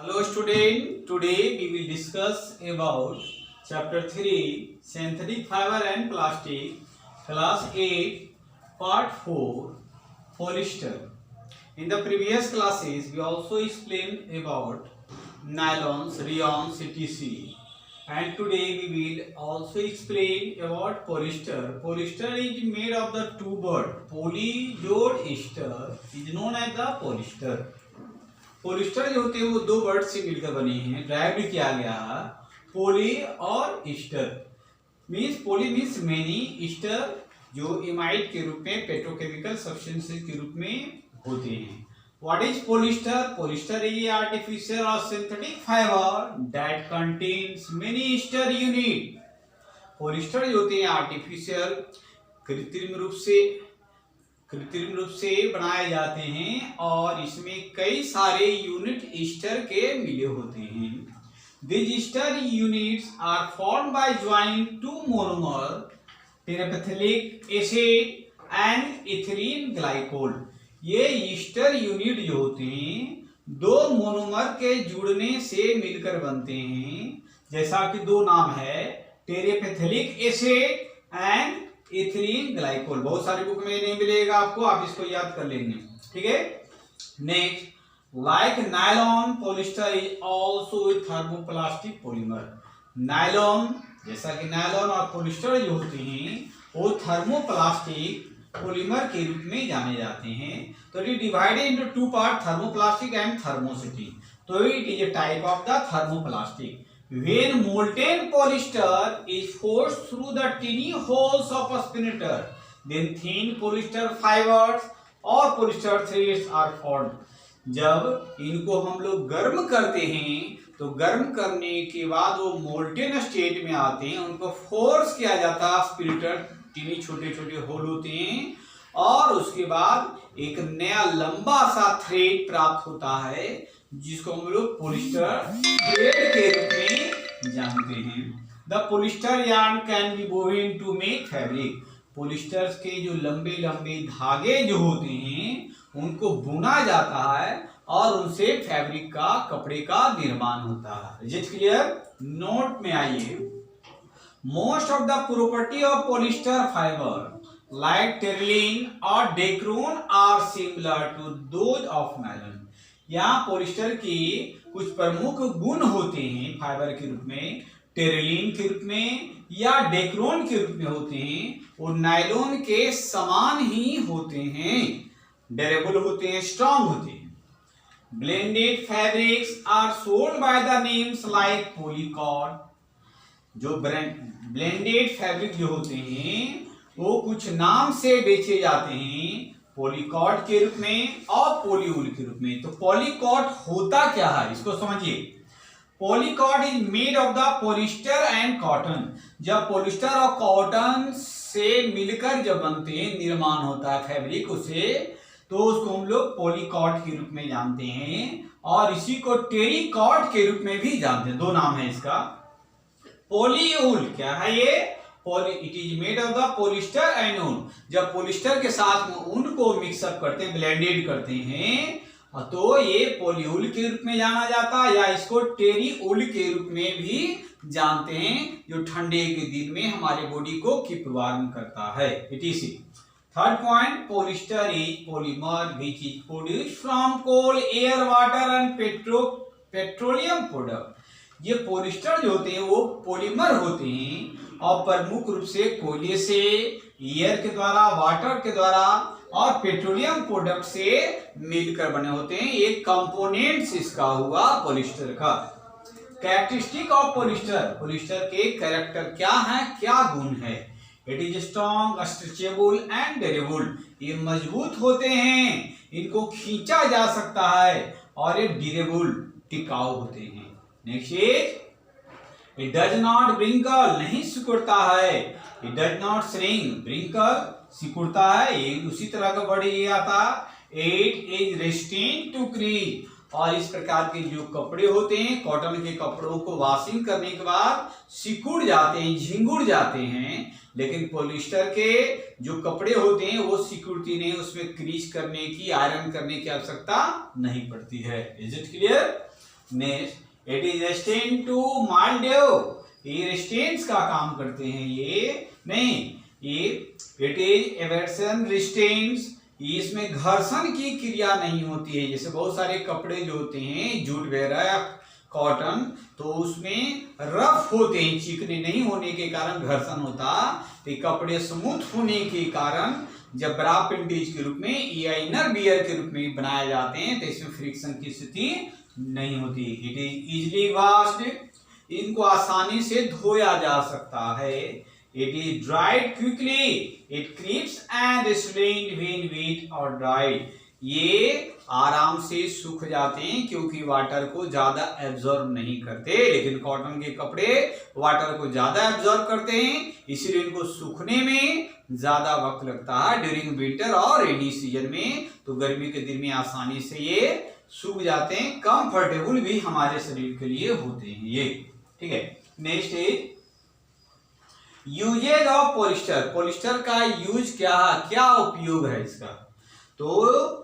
Hello student, today we will discuss about chapter 3 synthetic fiber and plastic class 8 part 4 polyester. In the previous classes we also explained about nylons, rayons, etc. And today we will also explain about polyester. Polyester is made of the two words poly जोड़ ester is known as the polyester. Polyester जो होते हैं वो दो word से मिलकर बने हैं, ड्राइव किया गया है पोली और ईस्टर। मीन्स पोली मीन्स मेनी, ईस्टर जो इमाइड के रूप में पेट्रोकेमिकल सब्सटेंसेस के रूप में होते हैं। What is polyester? Polyester is artificial और synthetic fibre that contains many ester unit. Polyester जो होते हैं आर्टिफिशियल कृत्रिम रूप से बनाए जाते हैं और इसमें कई सारे यूनिट ईस्टर के मिले होते हैं। These ester units are formed by joining two monomer terephthalic acid and ethylene glycol। ये ईस्टर यूनिट जो होते हैं दो मोनोमर के जुड़ने से मिलकर बनते हैं, जैसा कि दो नाम है टेरेफेथलिक एसिड एंड इथिलीन ग्लाइकोल। बहुत सारी बुक में नहीं मिलेगा आपको, आप इसको याद कर लेंगे, ठीक है। Next, like nylon polyester is also thermoplastic polymer. Nylon जैसा कि नायलॉन और पॉलिस्टर जो होते हैं वो थर्मोप्लास्टिक पॉलीमर के रूप में जाने जाते हैं। तो it divided into two part, thermoplastic and thermoset. तो it is a type of the thermoplastic. When molten polyester is forced through the tiny holes of a spinner, then thin polyester fibers or polyester threads are formed। जब इनको हम लोग गर्म करते हैं तो गर्म करने के बाद वो मोल्टेन स्टेट में आते हैं, उनको फोर्स किया जाता है, स्पिरिटर टीनी छोटे छोटे होल होते हैं और उसके बाद एक नया लंबा सा थ्रेड प्राप्त होता है जिसको हम लोग पॉलिस्टर थ्रेड के रूप में जानते हैं। The polyester yarn can be woven to make fabric. Polyester के जो लंबे लंबे धागे जो होते हैं उनको बुना जाता है और उनसे फैब्रिक का, कपड़े का निर्माण होता है। Is it clear? नोट में आइए, most of the property of polyester fibre like terylene और dacron are similar to those of nylon. यहाँ पॉलिस्टर की कुछ प्रमुख गुण होते हैं फाइबर के रूप में, टेरिलीन के रूप में या डेक्रोन के रूप में होते हैं, वो नायलॉन के समान ही होते हैं, ड्यूरेबल होते हैं, स्ट्रॉन्ग होते हैं। Blended fabrics are sold by the names like polycord. जो ब्लेंडेड फैब्रिक जो होते हैं वो कुछ नाम से बेचे जाते हैं, पॉलीकॉर्ड के रूप में और पॉलीवूल के रूप में। तो पॉलीकॉर्ड होता क्या है इसको समझिए। Polycord is made of the polyester and cotton. जब पॉलिस्टर और कॉटन से मिलकर जब बनते हैं, निर्माण होता है फैब्रिक उसे, तो उसको हम लोग पॉलीकॉर्ड के रूप में जानते हैं और इसी को टेरिकॉर्ड के रूप में भी जानते हैं। दो नाम है इसका। पॉलीवूल क्या है ये? It is made of the polyester and ऊन। जब पॉलिस्टर के साथ में ऊन को मिक्सअप करते हैं, ब्लेंडेड करते हैं, तो ये पॉलीवूल के रूप में जाना जाता है या इसको टेरीवूल के रूप में भी जानते हैं, जो ठंडे के दिन में हमारे बॉडी को कीप वार्म करता है। Etc. Third point, polyester is polymer which is produced from coal, air, water and petroleum product. ये पॉलिस्टर जो होते हैं वो पॉलीमर होते हैं और प्रमुख रूप से कोयले से, एयर के द्वारा, वाटर के द्वारा और पेट्रोलियम प्रोडक्ट से मिलकर बने होते हैं। ये कंपोनेंट्स इसका हुआ पॉलिस्टर का। कैरेक्टरिस्टिक ऑफ पॉलिस्टर, पॉलिस्टर के कैरेक्टर क्या है, क्या गुण है? It is strong, stretchable and durable. ये मजबूत होते हैं, इनको खींचा जा सकता है और ये ड्यूरेबल, टिकाऊ होते हैं। Next is it does not wrinkle, नहीं सिकुड़ता है। It does not shrink, wrinkle सिकुड़ता है, ये उसी तरह का वर्ड ये आता। It is resistant to crease. और इस प्रकार के जो कपड़े होते हैं, कॉटन के कपड़ों को वॉशिंग करने के बाद सिकुड़ जाते हैं, झिंगुड़ जाते हैं, लेकिन पॉलिस्टर के जो कपड़े होते हैं वो सिकुड़ती नहीं, उसमें क्रीज करने की, आयरन करने की आवश्यकता नहीं पड़ती है। Is it clear? Next it is resistant to mildew, ये रेस्टेंट्स का काम करते हैं, ये नहीं, ये इट इज एवर्सन रेस्टेंट्स, इसमें घर्षण की क्रिया नहीं होती है। जैसे बहुत सारे कपड़े जो होते हैं जूट वगैरह कॉटन, तो उसमें रफ होते हैं, चिकने नहीं होने के कारण घर्षण होता, तो कपड़े स्मूथ होने के कारण जब ब्रा पेंटेज के रूप में या इनर बियर के रूप में बनाए जाते हैं तो इसमें फ्रिक्शन की स्थिति नहीं होती। इट इज इजिली वॉश्ड, इनको आसानी से धोया जा सकता है। It is dried quickly, it creeps and strained when wet और ड्राइड, ये आराम से सूख जाते हैं क्योंकि वाटर को ज्यादा एब्जॉर्ब नहीं करते, लेकिन कॉटन के कपड़े वाटर को ज्यादा एब्जॉर्ब करते हैं, इसीलिए इनको सूखने में ज्यादा वक्त लगता है ड्यूरिंग विंटर और रेनी सीजन में। तो गर्मी के दिन में आसानी से ये सूख जाते हैं, कंफर्टेबल भी हमारे शरीर के लिए होते हैं ये, ठीक है। Next is uses of polyester, polyester का यूज क्या उपयोग है इसका, तो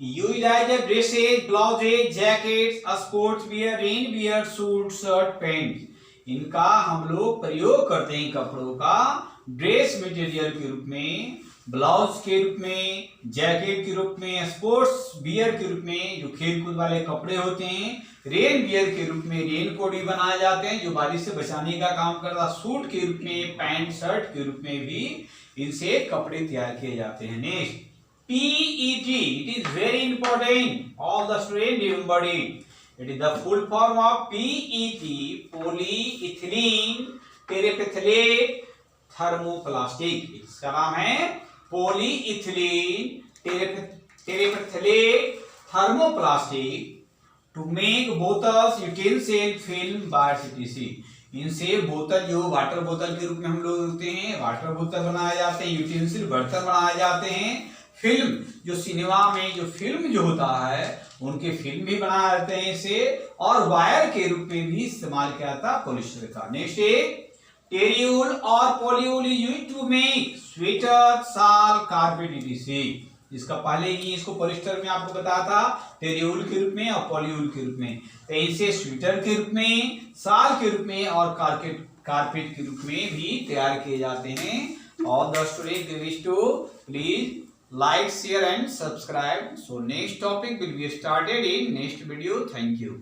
use as a dresses, blouses, jackets, sports wear, rain wear, suit, shirt, pant, इनका हम लोग प्रयोग करते हैं कपड़ों का ड्रेस मटेरियल के रूप में, ब्लाउज के रूप में, जैकेट के रूप में, स्पोर्ट्स वियर के रूप में जो खेल कूद वाले कपड़े होते हैं, रेन वियर के रूप में रेन कोट भी बनाए जाते हैं जो बारिश से बचाने का काम करता है, सूट के रूप में, पैंट शर्ट के रूप में भी इनसे कपड़े तैयार किए जाते हैं। Next PET, it is very important, all the students remember it. It is the full form of PET, polyethylene terephthalate thermoplastic, इसका नाम है polyethylene terephthalate thermoplastic to make bottles, utensil, film, bars etc. इनसे बोतल जो water बोतल के रूप में हम लोग होते हैं, वाटर बोतल बनाए जाते हैं, यूटेंसिल बर्तन बनाए जाते हैं, फिल्म जो सिनेमा में जो फिल्म जो होता है उनके फिल्म भी बनाए जाते हैं इसे, और वायर के रूप में भी इस्तेमाल किया जाता है पॉलिस्टर का। नेक्स्ट टेरियोल और पॉलीयूल यूज्ड टू मेक स्वेटर, शाल, कारपेट etc. इसका पहले ही इसको पॉलिस्टर में आपको बताया था टेरियोल के रूप में और पॉलीयूल के रूप में, तो इनसे स्वेटर के रूप में, शाल के रूप में और कारपेट के रूप में भी तैयार किए जाते हैं। All the students wish to please like, share and subscribe. So next topic will be started in next video. Thank you.